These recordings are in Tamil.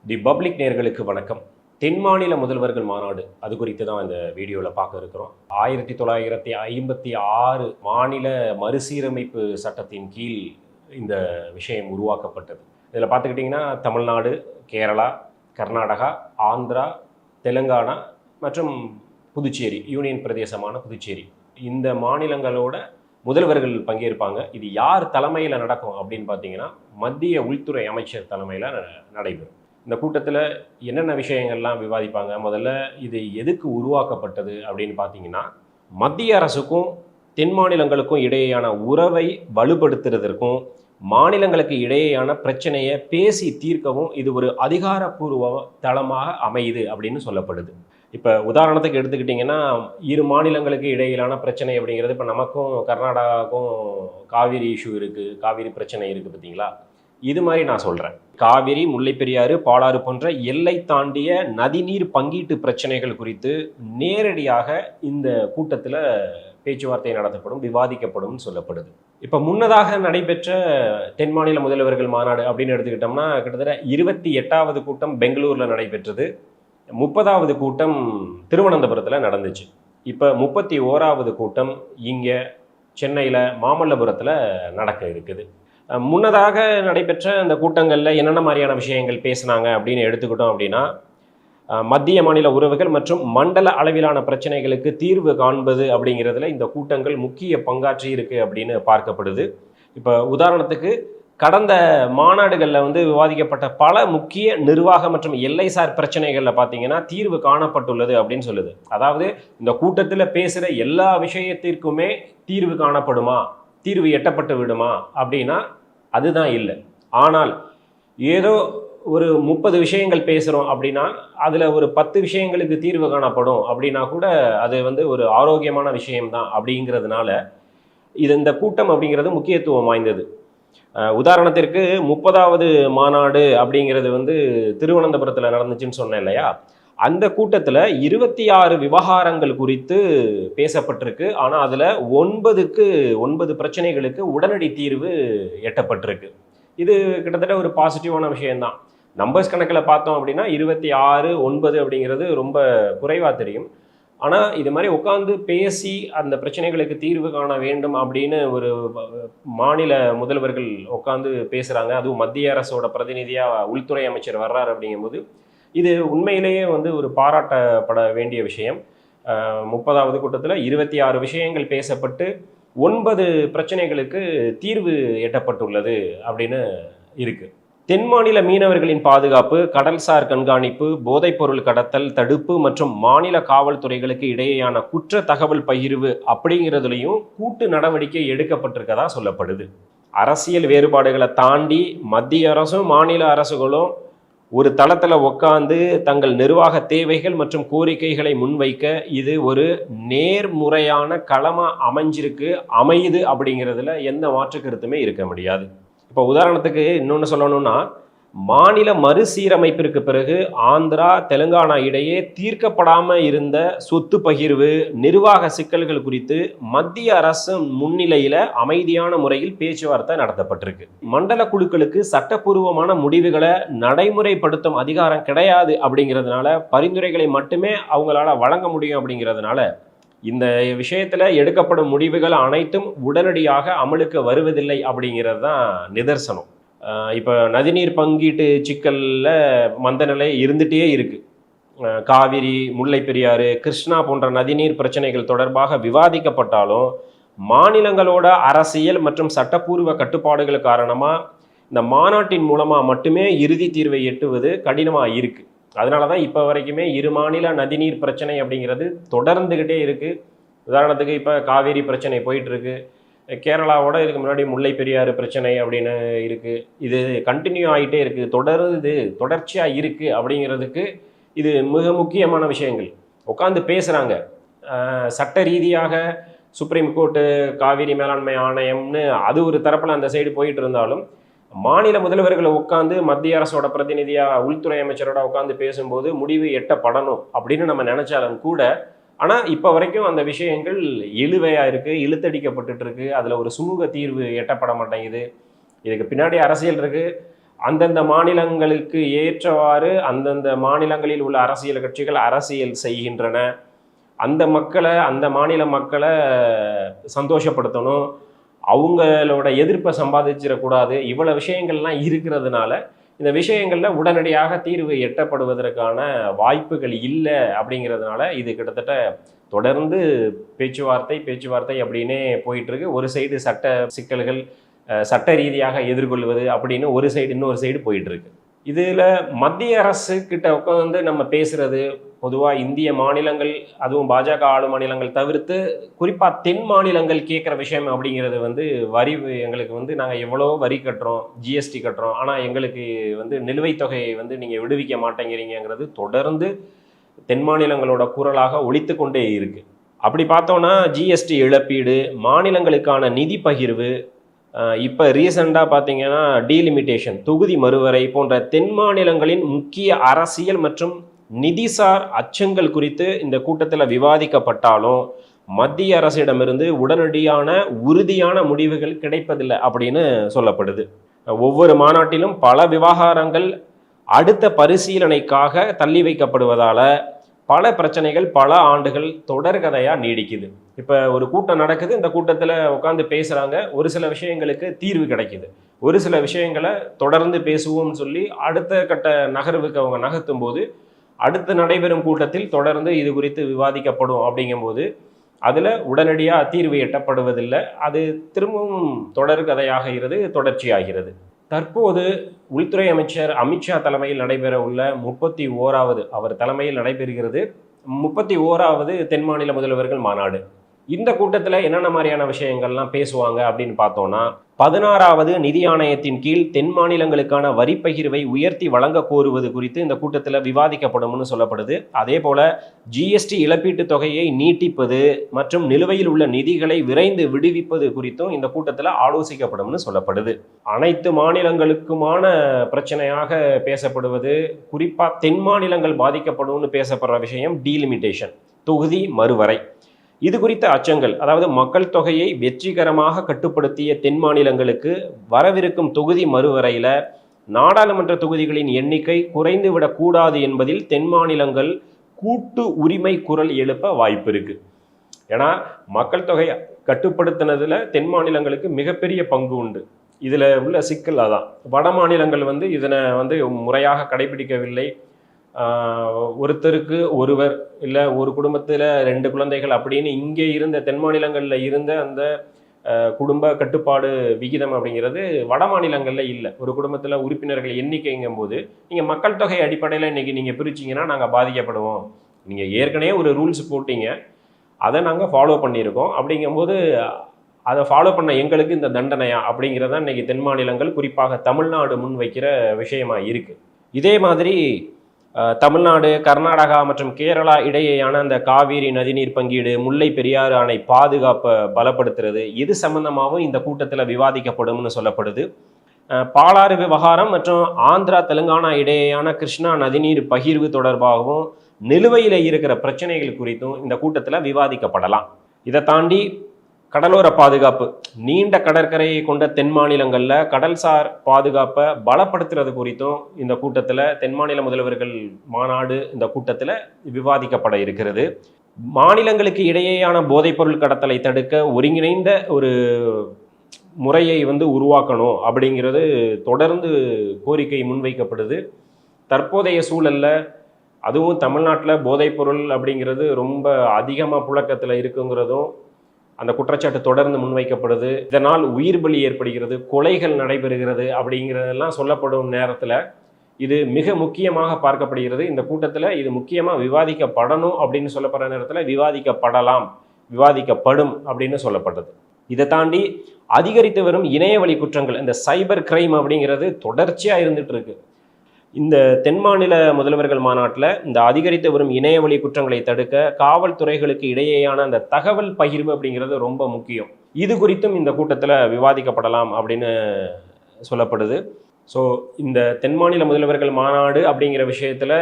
தி பப்ளிக் நேர்களுக்கு வணக்கம். தென் மாநில முதல்வர்கள் மாநாடு அது குறித்து தான் இந்த வீடியோவில் பார்க்க இருக்கிறோம். 1956 மாநில மறுசீரமைப்பு சட்டத்தின் கீழ் இந்த விஷயம் உருவாக்கப்பட்டது. இதில் பார்த்துக்கிட்டிங்கன்னா தமிழ்நாடு, கேரளா, கர்நாடகா, ஆந்திரா, தெலுங்கானா மற்றும் புதுச்சேரி, யூனியன் பிரதேசமான புதுச்சேரி, இந்த மாநிலங்களோட முதல்வர்கள் பங்கேற்பாங்க. இது யார் தலைமையில் நடக்கும் அப்படின்னு பார்த்தீங்கன்னா மத்திய உள்துறை அமைச்சர் தலைமையில் நடைபெறும். இந்த கூட்டத்தில் என்னென்ன விஷயங்கள்லாம் விவாதிப்பாங்க? முதல்ல இது எதுக்கு உருவாக்கப்பட்டது அப்படின்னு பார்த்தீங்கன்னா, மத்திய அரசுக்கும் தென் மாநிலங்களுக்கும் இடையேயான உறவை வலுப்படுத்துறதற்கும் மாநிலங்களுக்கு இடையேயான பிரச்சனையை பேசி தீர்க்கவும் இது ஒரு அதிகாரப்பூர்வ தளமாக அமையுது அப்படின்னு சொல்லப்படுது. இப்போ உதாரணத்துக்கு எடுத்துக்கிட்டிங்கன்னா, இரு மாநிலங்களுக்கு இடையிலான பிரச்சனை அப்படிங்கிறது, இப்போ நமக்கும் கர்நாடகாவுக்கும் காவிரி இஷ்யூ இருக்குது, காவிரி பிரச்சனை இருக்குது பார்த்தீங்களா? இது மாதிரி நான் சொல்கிறேன். காவிரி, முல்லைப்பெரியாறு, பாலாறு போன்ற எல்லை தாண்டிய நதிநீர் பங்கீட்டு பிரச்சனைகள் குறித்து நேரடியாக இந்த கூட்டத்தில் பேச்சுவார்த்தை நடத்தப்படும், விவாதிக்கப்படும் சொல்லப்படுது. இப்போ முன்னதாக நடைபெற்ற தென் மாநில முதல்வர்கள் மாநாடு அப்படின்னு எடுத்துக்கிட்டோம்னா கிட்டத்தட்ட 28வது கூட்டம் பெங்களூரில் நடைபெற்றது. 30வது கூட்டம் திருவனந்தபுரத்தில் நடந்துச்சு. இப்போ 31வது கூட்டம் இங்கே சென்னையில் மாமல்லபுரத்தில் நடக்க இருக்குது. முன்னதாக நடைபெற்ற அந்த கூட்டங்களில் என்னென்ன மாதிரியான விஷயங்கள் பேசினாங்க அப்படின்னு எடுத்துக்கிட்டோம் அப்படின்னா, மத்திய மாநில உறவுகள் மற்றும் மண்டல அளவிலான பிரச்சனைகளுக்கு தீர்வு காண்பது அப்படிங்கிறதுல இந்த கூட்டங்கள் முக்கிய பங்காற்றி இருக்குது அப்படின்னு பார்க்கப்படுது. இப்போ உதாரணத்துக்கு கடந்த மாநாடுகளில் விவாதிக்கப்பட்ட பல முக்கிய நிர்வாக மற்றும் எல்லைசார் பிரச்சனைகளில் பார்த்தீங்கன்னா தீர்வு காணப்பட்டுள்ளது அப்படின்னு சொல்லுது. அதாவது இந்த கூட்டத்தில் பேசுகிற எல்லா விஷயத்திற்குமே தீர்வு காணப்படுமா, தீர்வு எட்டப்பட்டு விடுமா அப்படின்னா அதுதான் இல்லை. ஆனால் ஏதோ ஒரு 30 விஷயங்கள் பேசுகிறோம் அப்படின்னா அதில் ஒரு 10 விஷயங்களுக்கு தீர்வு காணப்படும் அப்படின்னா கூட அது ஒரு ஆரோக்கியமான விஷயம்தான். அப்படிங்கிறதுனால இந்த கூட்டம் அப்படிங்கிறது முக்கியத்துவம் வாய்ந்தது. உதாரணத்திற்கு 30வது மாநாடு அப்படிங்கிறது திருவனந்தபுரத்தில் நடந்துச்சுன்னு சொன்னேன் இல்லையா? அந்த கூட்டத்தில் 26 விவகாரங்கள் குறித்து பேசப்பட்டிருக்கு. ஆனால் அதில் 9 பிரச்சனைகளுக்கு உடனடி தீர்வு எட்டப்பட்டிருக்கு. இது கிட்டத்தட்ட ஒரு பாசிட்டிவான விஷயம்தான். நம்பர்ஸ் கணக்கில் பார்த்தோம் அப்படின்னா 26, 9 அப்படிங்கிறது ரொம்ப குறைவாக தெரியும். ஆனால் இது மாதிரி உட்காந்து பேசி அந்த பிரச்சனைகளுக்கு தீர்வு காண வேண்டும் அப்படின்னு ஒரு மாநில முதல்வர்கள் உட்காந்து பேசுகிறாங்க. அதுவும் மத்திய அரசோட பிரதிநிதியாக உள்துறை அமைச்சர் வர்றார் அப்படிங்கும்போது இது உண்மையிலேயே ஒரு பாராட்டப்பட வேண்டிய விஷயம். 30வது கூட்டத்தில் 26 விஷயங்கள் பேசப்பட்டு 9 பிரச்சனைகளுக்கு தீர்வு எட்டப்பட்டுள்ளது அப்படின்னு இருக்கு. தென் மாநில மீனவர்களின் பாதுகாப்பு, கடல்சார் கண்காணிப்பு, போதைப்பொருள் கடத்தல் தடுப்பு மற்றும் மாநில காவல்துறைகளுக்கு இடையேயான குற்ற தகவல் பகிர்வு அப்படிங்கிறதுலையும் கூட்டு நடவடிக்கை எடுக்கப்பட்டிருக்கதா சொல்லப்படுது. அரசியல் வேறுபாடுகளை தாண்டி மத்திய அரசும் மாநில அரசுகளும் ஒரு தளத்தில் உட்காந்து தங்கள் நிர்வாக தேவைகள் மற்றும் கோரிக்கைகளை முன்வைக்க இது ஒரு நேர்முறையான களமாக அமையுது அப்படிங்கிறதுல எந்த மாற்று கருத்துமே இருக்க முடியாது. இப்போ உதாரணத்துக்கு இன்னொன்று சொல்லணும்னா, மாநில மறுசீரமைப்பிற்கு பிறகு ஆந்திரா, தெலுங்கானா இடையே தீர்க்கப்படாமல் இருந்த சொத்து பகிர்வு, நிர்வாக சிக்கல்கள் குறித்து மத்திய அரசு முன்னிலையில் அமைதியான முறையில் பேச்சுவார்த்தை நடத்தப்பட்டிருக்கு. மண்டல குழுக்களுக்கு சட்டப்பூர்வமான முடிவுகளை நடைமுறைப்படுத்தும் அதிகாரம் கிடையாது அப்படிங்கிறதுனால பரிந்துரைகளை மட்டுமே அவங்களால வழங்க முடியும். அப்படிங்கிறதுனால இந்த விஷயத்தில் எடுக்கப்படும் முடிவுகள் அனைத்தும் உடனடியாக அமலுக்கு வருவதில்லை அப்படிங்கிறது தான் நிதர்சனம். இப்போ நதிநீர் பங்கீட்டு சிக்கலில் மந்த நிலை இருந்துகிட்டே இருக்குது. காவிரி, முல்லைப்பெரியாறு, கிருஷ்ணா போன்ற நதிநீர் பிரச்சனைகள் தொடர்பாக விவாதிக்கப்பட்டாலும் மாநிலங்களோட அரசியல் மற்றும் சட்டப்பூர்வ கட்டுப்பாடுகள் காரணமாக இந்த மாநாட்டின் மூலமாக மட்டுமே இறுதி தீர்வை எட்டுவது கடினமாக இருக்குது. அதனால தான் இப்போ வரைக்குமே இரு மாநில நதிநீர் பிரச்சனை அப்படிங்கிறது தொடர்ந்துக்கிட்டே இருக்குது. உதாரணத்துக்கு இப்போ காவிரி பிரச்சனை போயிட்டுருக்கு. கேரளாவோட இதுக்கு முன்னாடி முல்லைப்பெரியாறு பிரச்சனை அப்படின்னு இருக்குது. இது கண்டினியூ ஆகிட்டே இருக்குது, தொடர்ச்சியாக இருக்குது. அப்படிங்கிறதுக்கு இது மிக முக்கியமான விஷயங்கள். உட்காந்து பேசுகிறாங்க. சட்ட ரீதியாக சுப்ரீம் கோர்ட்டு, காவிரி மேலாண்மை ஆணையம்னு அது ஒரு தரப்பில் அந்த சைடு போயிட்டு இருந்தாலும் மாநில முதல்வர்களை உட்காந்து மத்திய அரசோட பிரதிநிதியாக உள்துறை அமைச்சரோட உட்காந்து பேசும்போது முடிவு எட்டப்படணும் அப்படின்னு நம்ம நினச்சாலும் கூட, ஆனால் இப்போ வரைக்கும் அந்த விஷயங்கள் இழுவையாக இருக்குது, இழுத்தடிக்கப்பட்டுருக்கு. அதில் ஒரு சுமூக தீர்வு எட்டப்பட மாட்டேங்குது. இதுக்கு பின்னாடி அரசியல் இருக்குது. அந்தந்த மாநிலங்களுக்கு ஏற்றவாறு அந்தந்த மாநிலங்களில் உள்ள அரசியல் கட்சிகள் அரசியல் செய்கின்றன. அந்த மாநில மக்களை சந்தோஷப்படுத்தணும், அவங்களோட எதிர்ப்பை சம்பாதிச்சிடக்கூடாது. இவ்வளவு விஷயங்கள்லாம் இருக்கிறதுனால இந்த விஷயங்களில் உடனடியாக தீர்வு எட்டப்படுவதற்கான வாய்ப்புகள் இல்லை. அப்படிங்கிறதுனால இது கிட்டத்தட்ட தொடர்ந்து பேச்சுவார்த்தை அப்படின்னே போயிட்டுருக்கு. ஒரு சைடு சட்ட சிக்கல்கள், சட்ட ரீதியாக எதிர்கொள்வது அப்படின்னு ஒரு சைடு, இன்னொரு சைடு போயிட்டுருக்கு. இதில் மத்திய அரசு கிட்ட உட்காந்து நம்ம பேசுகிறது, பொதுவாக இந்திய மாநிலங்கள், அதுவும் பாஜக ஆளும் மாநிலங்கள் தவிர்த்து குறிப்பாக தென் மாநிலங்கள் கேட்குற விஷயம் அப்படிங்கிறது வரி. எங்களுக்கு நாங்கள் எவ்வளோ வரி கட்டுறோம், ஜிஎஸ்டி கட்டுறோம், ஆனால் எங்களுக்கு நிலுவைத் தொகையை நீங்கள் விடுவிக்க மாட்டேங்கிறீங்கிறது தொடர்ந்து தென் மாநிலங்களோட குரலாக ஒலித்து கொண்டே இருக்கு. அப்படி பார்த்தோன்னா ஜிஎஸ்டி இழப்பீடு, மாநிலங்களுக்கான நிதி பகிர்வு, இப்போ ரீசெண்டாக பார்த்தீங்கன்னா டீலிமிட்டேஷன், தொகுதி மறுவரை போன்ற தென் மாநிலங்களின் முக்கிய அரசியல் மற்றும் நிதிசார் அச்சங்கள் குறித்து இந்த கூட்டத்தில் விவாதிக்கப்பட்டாலும் மத்திய அரசிடமிருந்து உடனடியான உறுதியான முடிவுகள் கிடைப்பதில்லை அப்படின்னு சொல்லப்படுது. ஒவ்வொரு மாநாட்டிலும் பல விவகாரங்கள் அடுத்த பரிசீலனைக்காக தள்ளி வைக்கப்படுவதால் பல பிரச்சனைகள் பல ஆண்டுகள் தொடர்கதையாக நீடிக்குது. இப்போ ஒரு கூட்டம் நடக்குது, இந்த கூட்டத்தில் உட்காந்து பேசுகிறாங்க, ஒரு சில விஷயங்களுக்கு தீர்வு கிடைக்குது, ஒரு சில விஷயங்களை தொடர்ந்து பேசுவோம்னு சொல்லி அடுத்த கட்ட நகர்வுக்கு அவங்க நகர்த்தும் போது அடுத்து நடைபெறும் கூட்டத்தில் தொடர்ந்து இது குறித்து விவாதிக்கப்படும். அப்படிங்கும்போது அதில் உடனடியாக தீர்வு எட்டப்படுவதில்லை. அது திரும்பவும் தொடர்கதையாகிறது, தொடர்ச்சியாகிறது. தற்போது உள்துறை அமைச்சர் அமித்ஷா தலைமையில் நடைபெற உள்ள 31வது, அவர் தலைமையில் நடைபெறுகிறது 31வது தென் மாநில முதல்வர்கள் மாநாடு. இந்த கூட்டத்தில் என்னென்ன மாதிரியான விஷயங்கள்லாம் பேசுவாங்க அப்படின்னு பார்த்தோம்னா, 16வது நிதி ஆணையத்தின் கீழ் தென் மாநிலங்களுக்கான வரி பகிர்வை உயர்த்தி வழங்க கோருவது குறித்து இந்த கூட்டத்தில் விவாதிக்கப்படும்னு சொல்லப்படுது. அதே போல ஜிஎஸ்டி இழப்பீட்டு தொகையை நீட்டிப்பது மற்றும் நிலுவையில் உள்ள நிதிகளை விரைந்து விடுவிப்பது குறித்தும் இந்த கூட்டத்தில் ஆலோசிக்கப்படும்னு சொல்லப்படுது. அனைத்து மாநிலங்களுக்குமான பிரச்சனையாக பேசப்படுவது, குறிப்பாக தென் மாநிலங்கள் பாதிக்கப்படும்னு பேசப்படுற விஷயம் டீலிமிட்டேஷன், தொகுதி மறுவரை. இது குறித்த அச்சங்கள், அதாவது மக்கள் தொகையை வெற்றிகரமாக கட்டுப்படுத்திய தென் மாநிலங்களுக்கு வரவிருக்கும் தொகுதி மறுவரையில் நாடாளுமன்ற தொகுதிகளின் எண்ணிக்கை குறைந்து விடக்கூடாது என்பதில் தென் மாநிலங்கள் கூட்டு உரிமை குரல் எழுப்ப வாய்ப்பு இருக்கு. ஏன்னா மக்கள் தொகை கட்டுப்படுத்தினதுல தென் மாநிலங்களுக்கு மிகப்பெரிய பங்கு உண்டு. இதில் உள்ள சிக்கல் அதான், வட மாநிலங்கள் இதனை முறையாக கடைபிடிக்கவில்லை. ஒருத்தருக்கு ஒருவர் இல்லை ஒரு குடும்பத்தில் 2 குழந்தைகள் அப்படின்னு இங்கே இருந்த தென் மாநிலங்களில் இருந்த அந்த குடும்ப கட்டுப்பாடு விகிதம் அப்படிங்கிறது வட மாநிலங்களில் இல்லை. ஒரு குடும்பத்தில் உறுப்பினர்கள் எண்ணிக்கைங்கும் போது நீங்கள் மக்கள் தொகை அடிப்படையில் இன்றைக்கி நீங்கள் பிரிச்சிங்கன்னா நாங்கள் பாதிக்கப்படுவோம். நீங்கள் ஏற்கனவே ஒரு ரூல்ஸ் போட்டிங்க, அதை நாங்கள் ஃபாலோ பண்ணியிருக்கோம். அப்படிங்கும்போது அதை ஃபாலோ பண்ண எங்களுக்கு இந்த தண்டனையா அப்படிங்கிறதான் இன்றைக்கி தென் மாநிலங்கள், குறிப்பாக தமிழ்நாடு முன்வைக்கிற விஷயமா இருக்குது. இதே மாதிரி தமிழ்நாடு, கர்நாடகா மற்றும் கேரளா இடையேயான அந்த காவிரி நதிநீர் பங்கீடு, முல்லை பெரியாறு அணை பாதுகாப்பை பலப்படுத்துறது, இது சம்பந்தமாகவும் இந்த கூட்டத்தில் விவாதிக்கப்படும்னு சொல்லப்படுது. பாலாறு விவகாரம் மற்றும் ஆந்திரா தெலுங்கானா இடையேயான கிருஷ்ணா நதிநீர் பகிர்வு தொடர்பாகவும் நிலுவையில் இருக்கிற பிரச்சனைகள் குறித்தும் இந்த கூட்டத்தில் விவாதிக்கப்படலாம். இதை தாண்டி கடலோர பாதுகாப்பு, நீண்ட கடற்கரையை கொண்ட தென் மாநிலங்களில் கடல்சார் பாதுகாப்பை பலப்படுத்துறது குறித்தும் இந்த கூட்டத்தில், தென் மாநில முதல்வர்கள் மாநாடு இந்த கூட்டத்தில் விவாதிக்கப்பட இருக்கிறது. மாநிலங்களுக்கு இடையேயான போதைப்பொருள் கடத்தலை தடுக்க ஒருங்கிணைந்த ஒரு முறையை உருவாக்கணும் அப்படிங்கிறது தொடர்ந்து கோரிக்கை முன்வைக்கப்படுது. தற்போதைய சூழலில் அதுவும் தமிழ்நாட்டில் போதைப்பொருள் அப்படிங்கிறது ரொம்ப அதிகமாக புழக்கத்தில் இருக்குங்கிறதும் அந்த குற்றச்சாட்டு தொடர்ந்து முன்வைக்கப்படுது. இதனால் உயிர் பலி ஏற்படுகிறது, கொலைகள் நடைபெறுகிறது அப்படிங்கிறதெல்லாம் சொல்லப்படும் நேரத்தில் இது மிக முக்கியமாக பார்க்கப்படுகிறது. இந்த கூட்டத்தில் இது முக்கியமாக விவாதிக்கப்படணும் அப்படின்னு சொல்லப்படுற நேரத்தில் விவாதிக்கப்படலாம், விவாதிக்கப்படும் அப்படின்னு சொல்லப்பட்டது. இதை தாண்டி அதிகரித்து வரும் இணையவழி குற்றங்கள், இந்த சைபர் கிரைம் அப்படிங்கிறது தொடர்ச்சியாக இருந்துட்டு இருக்கு. இந்த தென் மாநில முதல்வர்கள் மாநாட்டில் இந்த அதிகரித்து வரும் இணையவழி குற்றங்களை தடுக்க காவல்துறைகளுக்கு இடையேயான அந்த தகவல் பகிர்வு அப்படிங்கிறது ரொம்ப முக்கியம். இது குறித்தும் இந்த கூட்டத்தில் விவாதிக்கப்படலாம் அப்படின்னு சொல்லப்படுது. ஸோ இந்த தென் மாநில முதல்வர்கள் மாநாடு அப்படிங்கிற விஷயத்தில்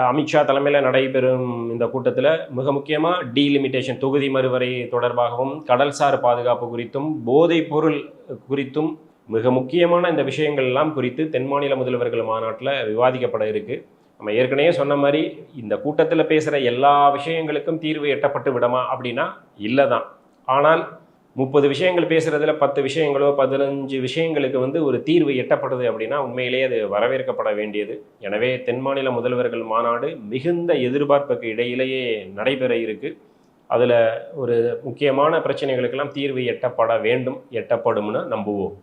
அமித்ஷா தலைமையில் நடைபெறும் இந்த கூட்டத்தில் மிக முக்கியமாக டீலிமிட்டேஷன், தொகுதி மறுவரை தொடர்பாகவும், கடல்சார் பாதுகாப்பு குறித்தும், போதைப் பொருள் குறித்தும், மிக முக்கியமான இந்த விஷயங்கள் எல்லாம் குறித்து தென் மாநில முதல்வர்கள் மாநாட்டில் விவாதிக்கப்பட இருக்கு. நம்ம ஏற்கனவே சொன்ன மாதிரி இந்த கூட்டத்தில் பேசுகிற எல்லா விஷயங்களுக்கும் தீர்வு எட்டப்பட்டு விடுமா அப்படின்னா இல்லை தான். ஆனால் 30 விஷயங்கள் பேசுகிறதுல 10 விஷயங்களோ 15 விஷயங்களுக்கு ஒரு தீர்வு எட்டப்படுது அப்படின்னா உண்மையிலேயே அது வரவேற்கப்பட வேண்டியது. எனவே தென் மாநில முதல்வர்கள் மாநாடு மிகுந்த எதிர்பார்ப்புக்கு இடையிலேயே நடைபெற இருக்கு. அதில் ஒரு முக்கியமான பிரச்சனைகளுக்கெல்லாம் தீர்வு எட்டப்பட வேண்டும், எட்டப்படும்னு நம்புவோம்.